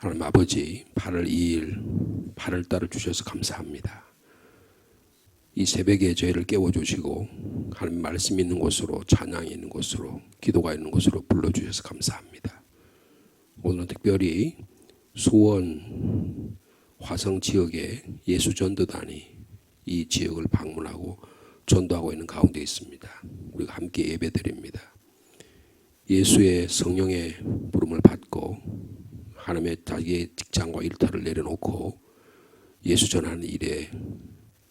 하나님 아버지 8월 2일 8월달을 주셔서 감사합니다. 이 새벽에 저희를 깨워주시고 하나님 말씀 있는 곳으로, 찬양이 있는 곳으로, 기도가 있는 곳으로 불러주셔서 감사합니다. 오늘은 특별히 수원 화성 지역의 예수전도단이 이 지역을 방문하고 전도하고 있는 가운데 있습니다. 우리가 함께 예배드립니다. 예수의 성령의 부름을 받고 하나님의 자기의 직장과 일터를 내려놓고 예수 전하는 일에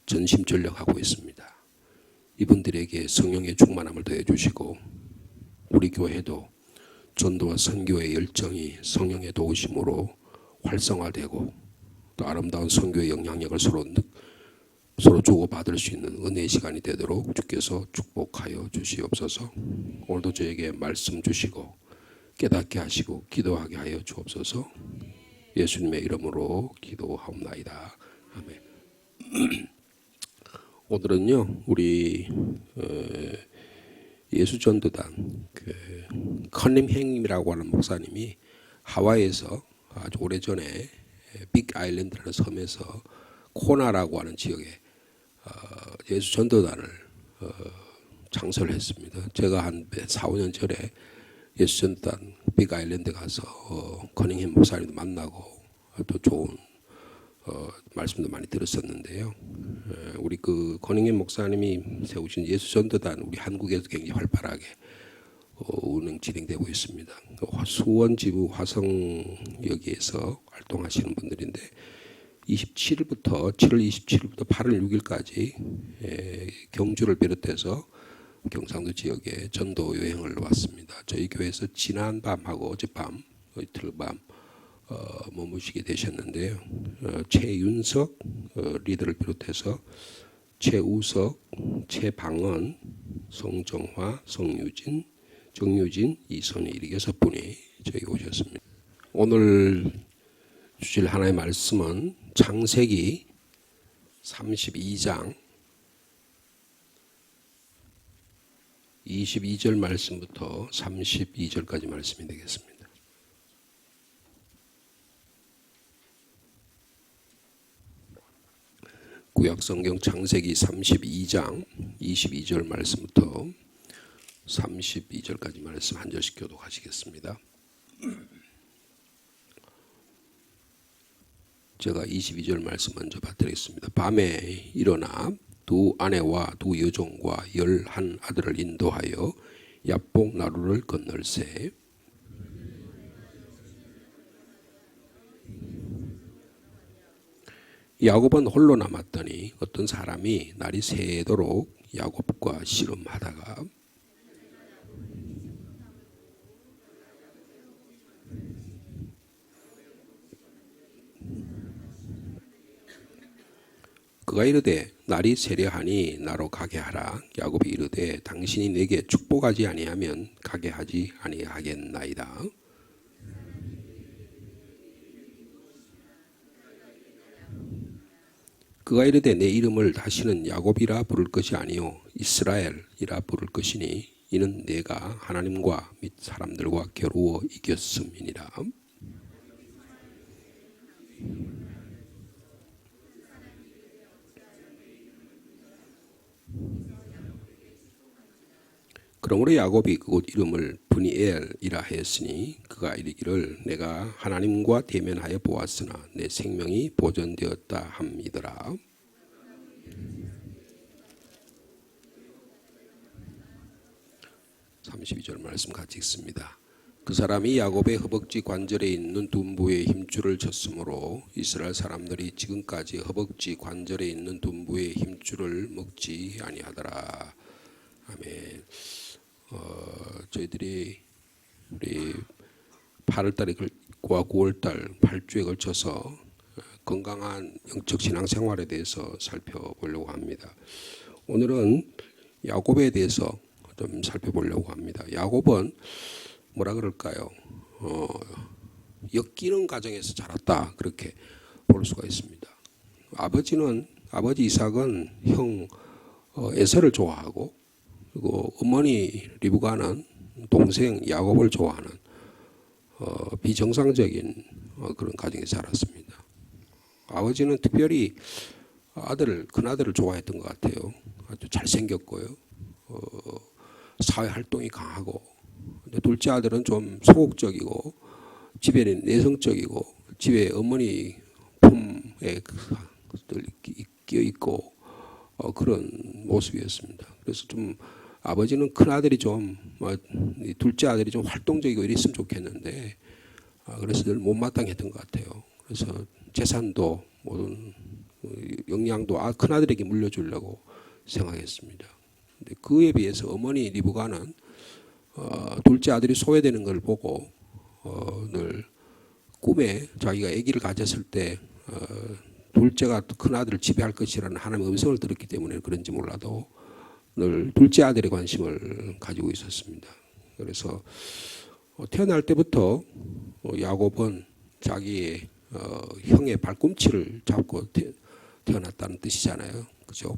전심전력하고 있습니다. 이분들에게 성령의 충만함을 더해 주시고 우리 교회도 전도와 선교의 열정이 성령의 도우심으로 활성화되고 또 아름다운 선교의 영향력을 서로 주고받을 수 있는 은혜의 시간이 되도록 주께서 축복하여 주시옵소서. 오늘도 저에게 말씀 주시고 깨닫게 하시고 기도하게 하여 주옵소서. 예수님의 이름으로 기도하옵나이다. 아멘. 오늘은요 우리 예수전도단 커님행님이라고 하는 목사님이 하와이에서 아주 오래전에 빅 아일랜드라는 섬에서 코나라고 하는 지역에 예수전도단을 창설을 했습니다. 제가 한 4, 5년 전에 예수전도단 빅 아일랜드 가서 커닝햄 목사님도 만나고 또 좋은 말씀도 많이 들었었는데요. 우리 그 커닝햄 목사님이 세우신 예수전도단 우리 한국에서 굉장히 활발하게 운영 진행되고 있습니다. 수원 지부 화성역에서 활동하시는 분들인데 7월 27일부터 8월 6일까지 경주를 비롯해서 경상도 지역에 전도 여행을 왔습니다. 저희 교회에서 지난 밤하고 어젯밤 이틀 밤 머무시게 되셨는데요. 최윤석 리더를 비롯해서 최우석, 최방은, 성정화, 정유진, 이선희 이렇게 6분이 저희 오셨습니다. 오늘 주실 하나의 말씀은 창세기 32장 22절 말씀부터 32절까지 말씀이 되겠습니다. 구약성경 창세기 32장 22절 말씀부터 32절까지 말씀 한 절씩 교독하시겠습니다. 제가 22절 말씀 먼저 받드리겠습니다. 밤에 일어나 두 아내와 두 여종과 11 아들을 인도하여 야복 나루를 건널세. 야곱은 홀로 남았더니 어떤 사람이 날이 새도록 야곱과 씨름하다가 그가 이르되 날이 세려하니 나로 가게 하라. 야곱이 이르되 당신이 내게 축복하지 아니하면 가게 하지 아니하겠나이다. 그가 이르되 내 이름을 다시는 야곱이라 부를 것이 아니요 이스라엘이라 부를 것이니 이는 내가 하나님과 및 사람들과 겨루어 이겼음이니라. 그러므로 야곱이 그곳 이름을 브니엘이라 하였으니 그가 이르기를 내가 하나님과 대면하여 보았으나 내 생명이 보존되었다 함이더라. (32절) 말씀 같이 읽습니다. 그 사람이 야곱의 허벅지 관절에 있는 둔부의 힘줄을 쳤으므로 이스라엘 사람들이 지금까지 허벅지 관절에 있는 둔부의 힘줄을 먹지 아니하더라. 아멘. 저희들이 우리 8월달과 9월달 8주에 걸쳐서 건강한 영적 신앙생활에 대해서 살펴보려고 합니다. 오늘은 야곱에 대해서 좀 살펴보려고 합니다. 야곱은 뭐라 그럴까요? 엮이는 가정에서 자랐다 그렇게 볼 수가 있습니다. 아버지 이삭은 형 에서를 좋아하고 그리고 어머니 리브가는 동생 야곱을 좋아하는 비정상적인 그런 가정에 자랐습니다. 아버지는 특별히 큰아들을 좋아했던 것 같아요. 아주 잘생겼고요. 사회 활동이 강하고. 근데 둘째 아들은 좀 소극적이고 집에는 내성적이고 집에 어머니 품에 끼어 있고 그런 모습이었습니다. 그래서 좀 아버지는 큰 아들이 좀 둘째 아들이 좀 활동적이고 이랬으면 좋겠는데 그래서 늘 못마땅했던 것 같아요. 그래서 재산도 모든 영향도 큰 아들에게 물려주려고 생각했습니다. 근데 그에 비해서 어머니 리브가는 둘째 아들이 소외되는 걸 보고 늘 꿈에 자기가 아기를 가졌을 때 둘째가 큰 아들을 지배할 것이라는 하나님의 음성을 들었기 때문에 그런지 몰라도 늘 둘째 아들의 관심을 가지고 있었습니다. 그래서 태어날 때부터 야곱은 자기의 형의 발꿈치를 잡고 태어났다는 뜻이잖아요. 그죠?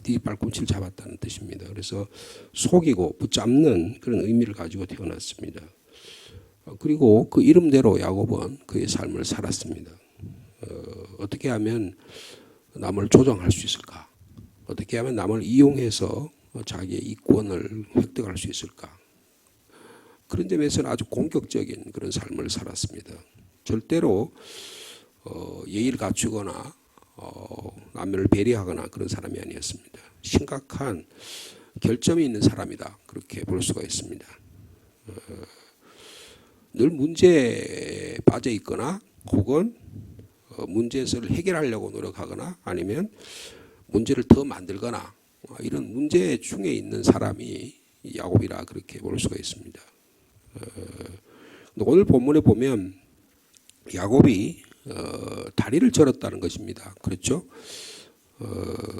네 발꿈치를 잡았다는 뜻입니다. 그래서 속이고 붙잡는 그런 의미를 가지고 태어났습니다. 그리고 그 이름대로 야곱은 그의 삶을 살았습니다. 어떻게 하면 남을 조종할 수 있을까? 어떻게 하면 남을 이용해서 자기의 이권을 획득할 수 있을까? 그런 점에서는 아주 공격적인 그런 삶을 살았습니다. 절대로 예의를 갖추거나 남을 배려하거나 그런 사람이 아니었습니다. 심각한 결점이 있는 사람이다. 그렇게 볼 수가 있습니다. 늘 문제에 빠져 있거나 혹은 문제를 해결하려고 노력하거나 아니면 문제를 더 만들거나 이런 문제 중에 있는 사람이 야곱이라 그렇게 볼 수가 있습니다. 오늘 본문에 보면 야곱이 다리를 절었다는 것입니다. 그렇죠?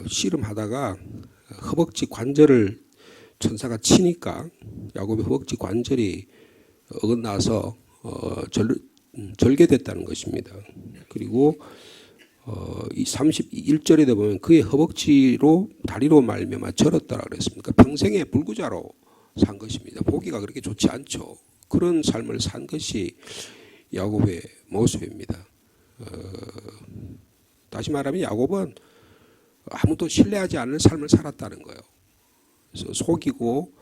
씨름하다가 허벅지 관절을 천사가 치니까 야곱의 허벅지 관절이 어긋나서 절개됐다는 것입니다. 그리고 이 31절에 보면 그의 허벅지로 다리로 말미암아 절었다라고 그랬습니까? 평생에 불구자로 산 것입니다. 보기가 그렇게 좋지 않죠. 그런 삶을 산 것이 야곱의 모습입니다. 다시 말하면 야곱은 아무도 신뢰하지 않는 삶을 살았다는 거예요. 그래서 속이고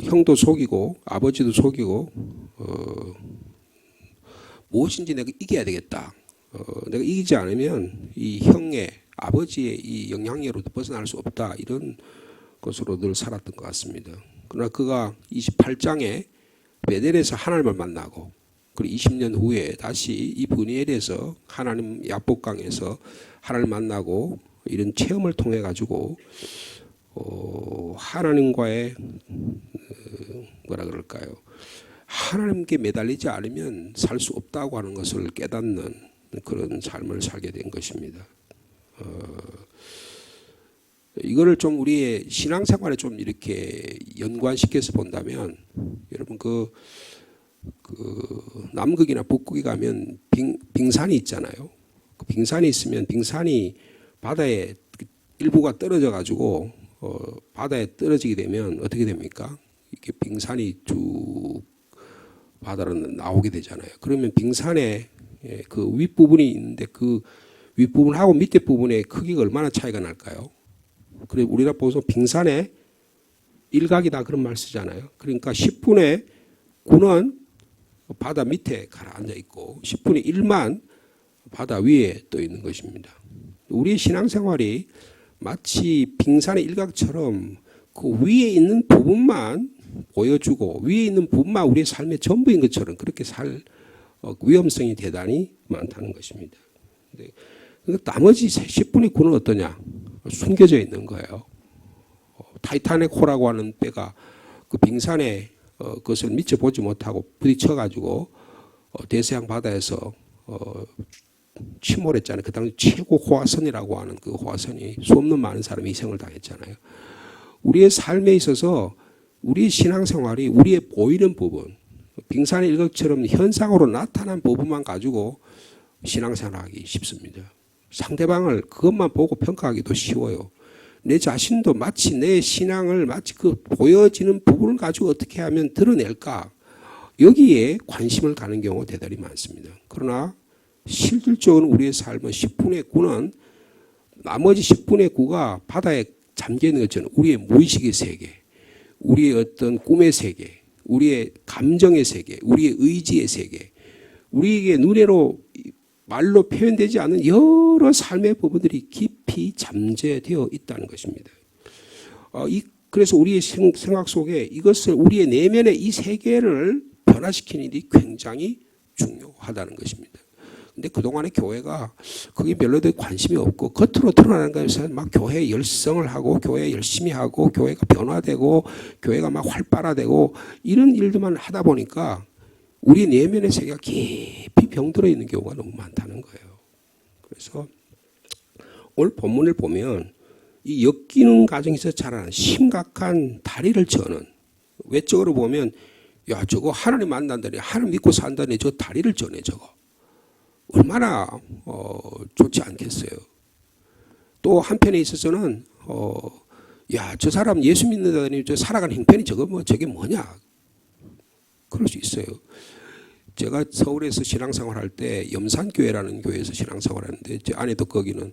형도 속이고 아버지도 속이고 무엇인지 내가 이겨야 되겠다. 내가 이기지 않으면 이 형의 아버지의 이 영향력으로부터 벗어날 수 없다. 이런 것으로 늘 살았던 것 같습니다. 그러나 그가 28장에 베델에서 하나님을 만나고 그리고 20년 후에 다시 이 브니엘에서 하나님 야복강에서 하나님을 만나고 이런 체험을 통해 가지고 하나님과의 뭐라 그럴까요? 하나님께 매달리지 않으면 살 수 없다고 하는 것을 깨닫는 그런 삶을 살게 된 것입니다. 이거를 좀 우리의 신앙생활에 좀 이렇게 연관시켜서 본다면 여러분 그 남극이나 북극에 가면 빙산이 있잖아요. 그 빙산이 있으면 빙산이 바다에 일부가 떨어져 가지고 바다에 떨어지게 되면 어떻게 됩니까? 이렇게 빙산이 쭉 바다로 나오게 되잖아요. 그러면 빙산에 그 윗부분이 있는데 그 윗부분하고 밑에 부분의 크기가 얼마나 차이가 날까요? 그래 우리나라 보서 빙산의 일각이다 그런 말 쓰잖아요. 그러니까 10분의 9는 바다 밑에 가라앉아 있고 10분의 1만 바다 위에 떠 있는 것입니다. 우리의 신앙생활이 마치 빙산의 일각처럼 그 위에 있는 부분만 보여주고 위에 있는 부분만 우리의 삶의 전부인 것처럼 그렇게 살 위험성이 대단히 많다는 것입니다. 나머지 10분의 9는 어떠냐? 숨겨져 있는 거예요. 타이타닉 호라고 하는 배가 그 빙산에 그것을 미처 보지 못하고 부딪혀가지고 대서양 바다에서 침몰했잖아요. 그 당시 최고 호화선이라고 하는 그 호화선이 수없는 많은 사람이 희생을 당했잖아요. 우리의 삶에 있어서 우리의 신앙생활이 우리의 보이는 부분, 빙산의 일각처럼 현상으로 나타난 부분만 가지고 신앙생활하기 쉽습니다. 상대방을 그것만 보고 평가하기도 쉬워요. 내 자신도 마치 내 신앙을 마치 그 보여지는 부분을 가지고 어떻게 하면 드러낼까 여기에 관심을 가는 경우가 대단히 많습니다. 그러나 실질적으로 우리의 삶은 10분의 9는 나머지 10분의 9가 바다에 잠겨있는 것처럼 우리의 무의식의 세계, 우리의 어떤 꿈의 세계, 우리의 감정의 세계, 우리의 의지의 세계, 우리에게 눈으로 말로 표현되지 않는 여러 삶의 부분들이 깊이 잠재되어 있다는 것입니다. 그래서 우리의 생각 속에 이것을 우리의 내면의 이 세계를 변화시키는 일이 굉장히 중요하다는 것입니다. 근데 그동안의 교회가 그게 별로 관심이 없고 겉으로 드러나는 것에서 막 교회에 열성을 하고 교회 열심히 하고 교회가 변화되고 교회가 막 활발화되고 이런 일들만 하다 보니까 우리 내면의 세계가 깊이 병들어 있는 경우가 너무 많다는 거예요. 그래서 오늘 본문을 보면 이 엮이는 과정에서 자라는 심각한 다리를 저는, 외적으로 보면 야 저거 하나님 만난다니 하나님 믿고 산다니 저 다리를 저네 저거 얼마나 좋지 않겠어요. 또 한편에 있어서는 야 저 사람 예수 믿는다니 저 살아가는 형편이 저거 뭐 저게 뭐냐 그럴 수 있어요. 제가 서울에서 신앙생활할 때 염산교회라는 교회에서 신앙생활했는데 제 아내도 거기는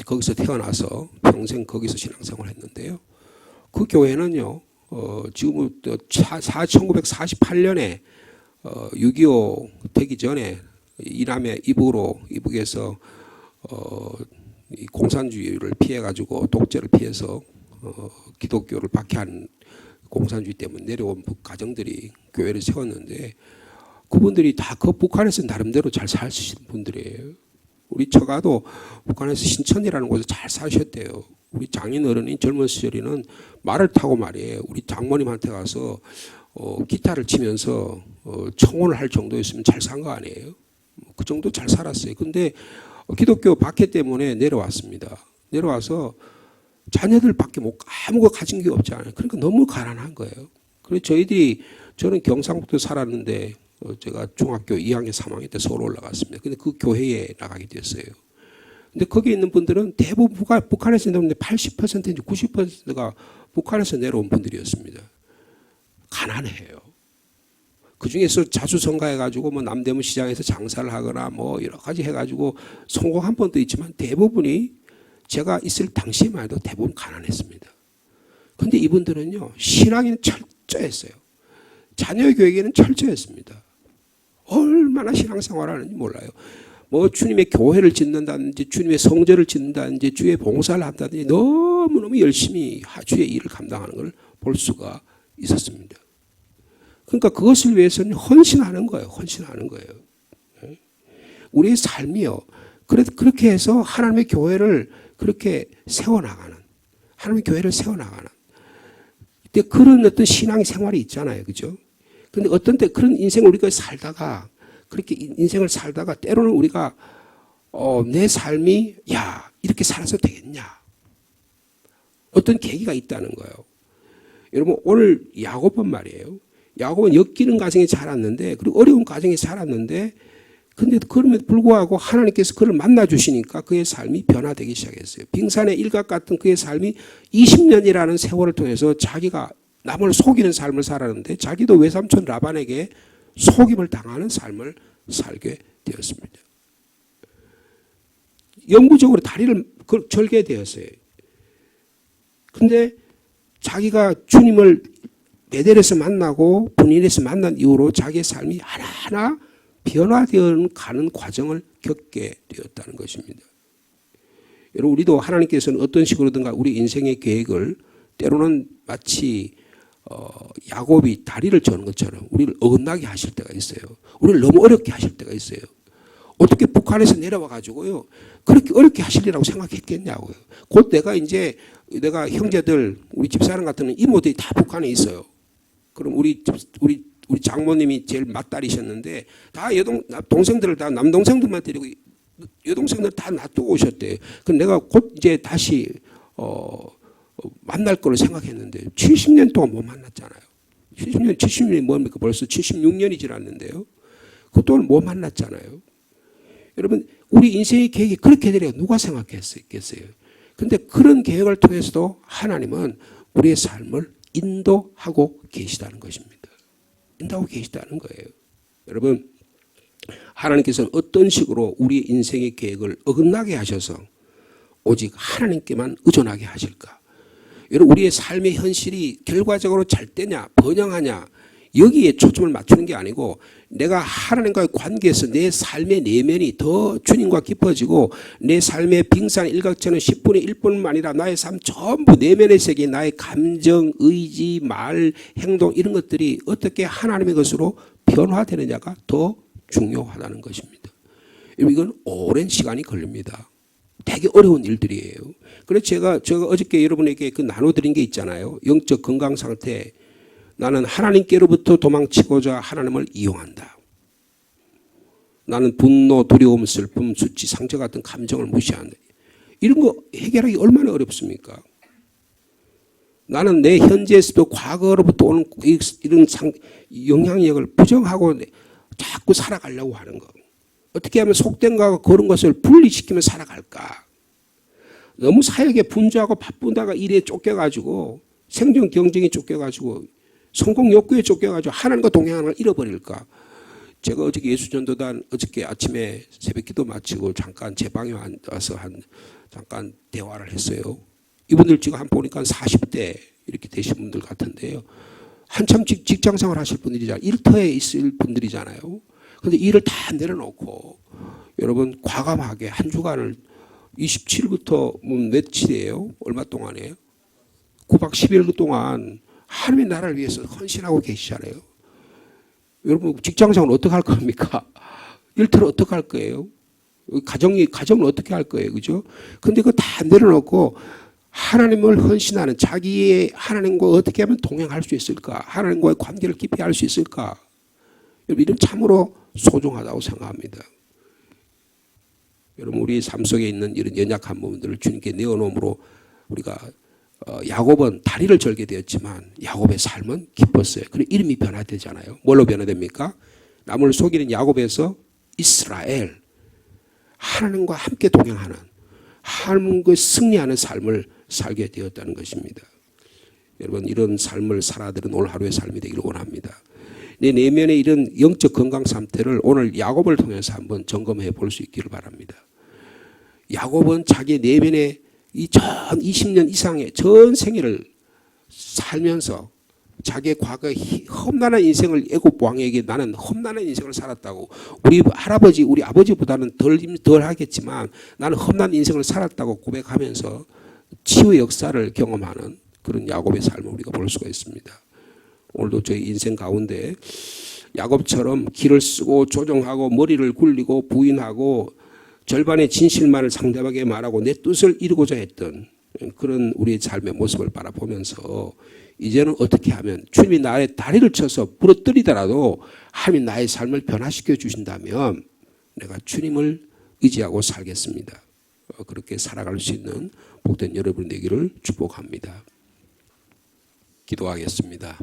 거기서 태어나서 평생 거기서 신앙생활했는데요. 그 교회는요 지금 1948년에 6.25 되기 전에 이남의 이북에서 공산주의를 피해 가지고 독재를 피해서 기독교를 박해한 공산주의 때문에 내려온 가정들이 교회를 세웠는데 그분들이 다 그 북한에서 나름대로 잘 사시는 분들이에요. 우리 처가도 북한에서 신천이라는 곳에 잘 사셨대요. 우리 장인 어른이 젊은 시절에는 말을 타고 말이에요. 우리 장모님한테 가서 기타를 치면서 청혼을 할 정도였으면 잘 산 거 아니에요. 그 정도 잘 살았어요. 근데 기독교 박해 때문에 내려왔습니다. 내려와서 자녀들밖에 아무거 가진 게 없지 않아요. 그러니까 너무 가난한 거예요. 그래서 저는 경상북도 살았는데 제가 중학교 2학년, 3학년 때 서울 올라갔습니다. 근데 그 교회에 나가게 됐어요. 근데 거기 있는 분들은 대부분 북한에서 내려오는데 80%인지 90%가 북한에서 내려온 분들이었습니다. 가난해요. 그 중에서 자주 성가해가지고 뭐 남대문 시장에서 장사를 하거나 뭐 여러 가지 해가지고 성공한 번도 있지만 대부분이 제가 있을 당시에만 해도 대부분 가난했습니다. 근데 이분들은요, 신앙에는 철저했어요. 자녀 교육에는 철저했습니다. 얼마나 신앙생활을 하는지 몰라요. 뭐 주님의 교회를 짓는다든지 주님의 성전을 짓는다든지 주의 봉사를 한다든지 너무너무 열심히 주의 일을 감당하는 걸 볼 수가 있었습니다. 그러니까 그것을 위해서는 헌신하는 거예요. 헌신하는 거예요. 우리의 삶이요. 그렇게 해서 하나님의 교회를 그렇게 세워나가는, 하나님의 교회를 세워나가는 그런 어떤 신앙 생활이 있잖아요. 그죠? 그런데 어떤 때 그런 인생을 우리가 살다가 그렇게 인생을 살다가 때로는 우리가 내 삶이 야 이렇게 살아서 되겠냐 어떤 계기가 있다는 거예요. 여러분 오늘 야곱은 말이에요. 야곱은 엮이는 가정에 자랐는데 그리고 어려운 가정에 살았는데 근데 그럼에도 불구하고 하나님께서 그를 만나 주시니까 그의 삶이 변화되기 시작했어요. 빙산의 일각 같은 그의 삶이 20년이라는 세월을 통해서 자기가 남을 속이는 삶을 살았는데 자기도 외삼촌 라반에게 속임을 당하는 삶을 살게 되었습니다. 영구적으로 다리를 절게 되었어요. 근데 자기가 주님을 베델에서 만나고 분인에서 만난 이후로 자기의 삶이 하나하나 변화되어 가는 과정을 겪게 되었다는 것입니다. 여러분 우리도 하나님께서는 어떤 식으로든가 우리 인생의 계획을 때로는 마치 야곱이 다리를 저는 것처럼 우리를 어긋나게 하실 때가 있어요. 우리를 너무 어렵게 하실 때가 있어요. 어떻게 북한에서 내려와 가지고요 그렇게 어렵게 하시리라고 생각했겠냐고요. 곧 내가 형제들 우리 집사람 같은 이모들이 다 북한에 있어요. 그럼 우리 장모님이 제일 맏딸이셨는데 다 동생들을 다 남동생들만 데리고 여동생들 다 놔두고 오셨대요. 그럼 내가 곧 이제 다시 만날 거로 생각했는데 70년 동안 못 만났잖아요. 70년이 뭡니까? 벌써 76년이 지났는데요. 그동안 못 만났잖아요. 여러분 우리 인생의 계획이 그렇게 되리라고 누가 생각했겠어요? 그런데 그런 계획을 통해서도 하나님은 우리의 삶을 인도하고 계시다는 것입니다. 된다고 계시다는 거예요. 여러분, 하나님께서는 어떤 식으로 우리의 인생의 계획을 어긋나게 하셔서 오직 하나님께만 의존하게 하실까? 여러분, 우리의 삶의 현실이 결과적으로 잘 되냐 번영하냐 여기에 초점을 맞추는 게 아니고 내가 하나님과의 관계에서 내 삶의 내면이 더 주님과 깊어지고 내 삶의 빙산 일각천은 10분의 1분만 아니라 나의 삶 전부 내면의 세계, 나의 감정, 의지, 말, 행동 이런 것들이 어떻게 하나님의 것으로 변화되느냐가 더 중요하다는 것입니다. 이건 오랜 시간이 걸립니다. 되게 어려운 일들이에요. 그래서 제가 어저께 여러분에게 그 나눠드린 게 있잖아요. 영적 건강 상태. 나는 하나님께로부터 도망치고자 하나님을 이용한다. 나는 분노, 두려움, 슬픔, 수치, 상처 같은 감정을 무시한다. 이런 거 해결하기 얼마나 어렵습니까? 나는 내 현재에서도 과거로부터 오는 이런 영향력을 부정하고 자꾸 살아가려고 하는 거. 어떻게 하면 속된 것과 그런 것을 분리시키며 살아갈까? 너무 사역에 분주하고 바쁘다가 일에 쫓겨가지고 생존 경쟁에 쫓겨가지고 성공 욕구에 쫓겨가지고 하나님과 동행하는 걸 잃어버릴까? 제가 어저께 예수전도단 어저께 아침에 새벽기도 마치고 잠깐 제 방에 와서 잠깐 대화를 했어요. 이분들 지금 한 보니까 40대 이렇게 되신 분들 같은데요. 한참 직장생활 하실 분들이잖아요. 일터에 있을 분들이잖아요. 그런데 일을 다 내려놓고 여러분 과감하게 한 주간을 27일부터 며칠이에요? 얼마 동안이에요? 9박 10일 동안 하나님의 나라를 위해서 헌신하고 계시잖아요. 여러분 직장생활은 어떻게 할 겁니까? 일터를 어떻게 할 거예요? 가정을 어떻게 할 거예요? 그죠? 근데 그거 다 내려놓고 하나님을 헌신하는 자기의 하나님과 어떻게 하면 동행할 수 있을까? 하나님과의 관계를 깊이 할 수 있을까? 여러분 이런 참으로 소중하다고 생각합니다. 여러분 우리 삶 속에 있는 이런 연약한 부분들을 주님께 내어놓음으로 우리가 야곱은 다리를 절게 되었지만 야곱의 삶은 기뻤어요. 그리고 이름이 변화되잖아요. 뭘로 변화됩니까? 남을 속이는 야곱에서 이스라엘, 하나님과 함께 동행하는 하나님과 승리하는 삶을 살게 되었다는 것입니다. 여러분 이런 삶을 살아들은 오늘 하루의 삶이 되기를 원합니다. 내 내면의 이런 영적 건강 상태를 오늘 야곱을 통해서 한번 점검해 볼 수 있기를 바랍니다. 야곱은 자기 내면의 이 전 20년 이상의 전 생애를 살면서 자기의 과거의 험난한 인생을 애굽 왕에게 나는 험난한 인생을 살았다고 우리 할아버지 우리 아버지보다는 덜 하겠지만 나는 험난한 인생을 살았다고 고백하면서 치유의 역사를 경험하는 그런 야곱의 삶을 우리가 볼 수가 있습니다. 오늘도 저희 인생 가운데 야곱처럼 길을 쓰고 조종하고 머리를 굴리고 부인하고 절반의 진실만을 상대방에게 말하고 내 뜻을 이루고자 했던 그런 우리의 삶의 모습을 바라보면서 이제는 어떻게 하면 주님이 나의 다리를 쳐서 부러뜨리더라도 하나님이 나의 삶을 변화시켜 주신다면 내가 주님을 의지하고 살겠습니다. 그렇게 살아갈 수 있는 복된 여러분 되기를 축복합니다. 기도하겠습니다.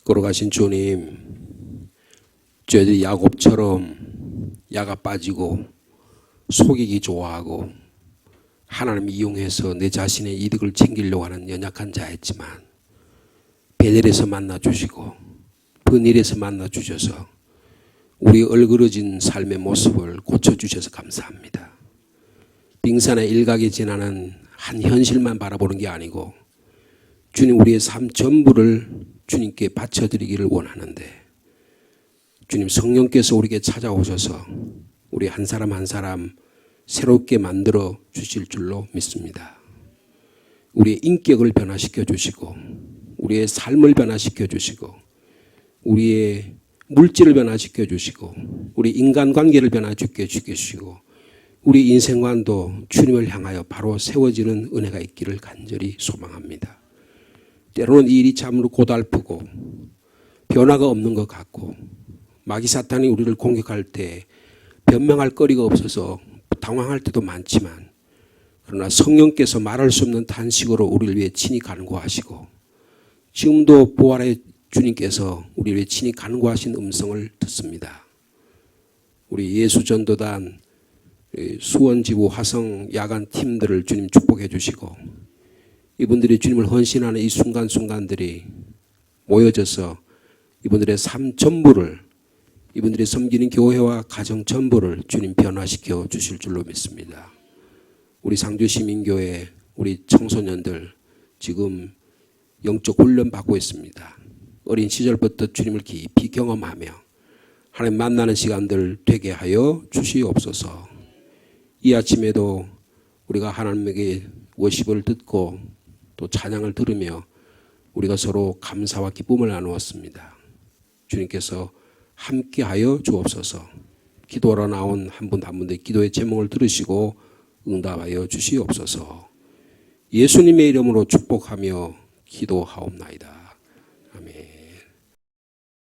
걸어가신 주님, 저희들이 야곱처럼 야가 빠지고 속이기 좋아하고 하나님 이용해서 내 자신의 이득을 챙기려고 하는 연약한 자였지만 베델에서 만나주시고 브닐에서 만나주셔서 우리 얼그러진 삶의 모습을 고쳐주셔서 감사합니다. 빙산의 일각에 지나는 한 현실만 바라보는 게 아니고 주님 우리의 삶 전부를 주님께 바쳐드리기를 원하는데 주님 성령께서 우리에게 찾아오셔서 우리 한 사람 한 사람 새롭게 만들어 주실 줄로 믿습니다. 우리의 인격을 변화시켜 주시고 우리의 삶을 변화시켜 주시고 우리의 물질을 변화시켜 주시고 우리 인간관계를 변화시켜 주시고 우리 인생관도 주님을 향하여 바로 세워지는 은혜가 있기를 간절히 소망합니다. 때로는 이 일이 참으로 고달프고 변화가 없는 것 같고 마귀 사탄이 우리를 공격할 때 변명할 거리가 없어서 당황할 때도 많지만 그러나 성령께서 말할 수 없는 단식으로 우리를 위해 친히 간구하시고 지금도 부활의 주님께서 우리를 위해 친히 간구하신 음성을 듣습니다. 우리 예수전도단 수원지부 화성 야간 팀들을 주님 축복해 주시고 이분들이 주님을 헌신하는 이 순간순간들이 모여져서 이분들의 삶 전부를, 이분들이 섬기는 교회와 가정 전부를 주님 변화시켜 주실 줄로 믿습니다. 우리 상주시민교회 우리 청소년들 지금 영적 훈련 받고 있습니다. 어린 시절부터 주님을 깊이 경험하며 하나님 만나는 시간들 되게 하여 주시옵소서. 이 아침에도 우리가 하나님에게 워십을 듣고 또 찬양을 들으며 우리가 서로 감사와 기쁨을 나누었습니다. 주님께서 함께하여 주옵소서. 기도하러 나온 한 분 한 분의 기도의 제목을 들으시고 응답하여 주시옵소서. 예수님의 이름으로 축복하며 기도하옵나이다.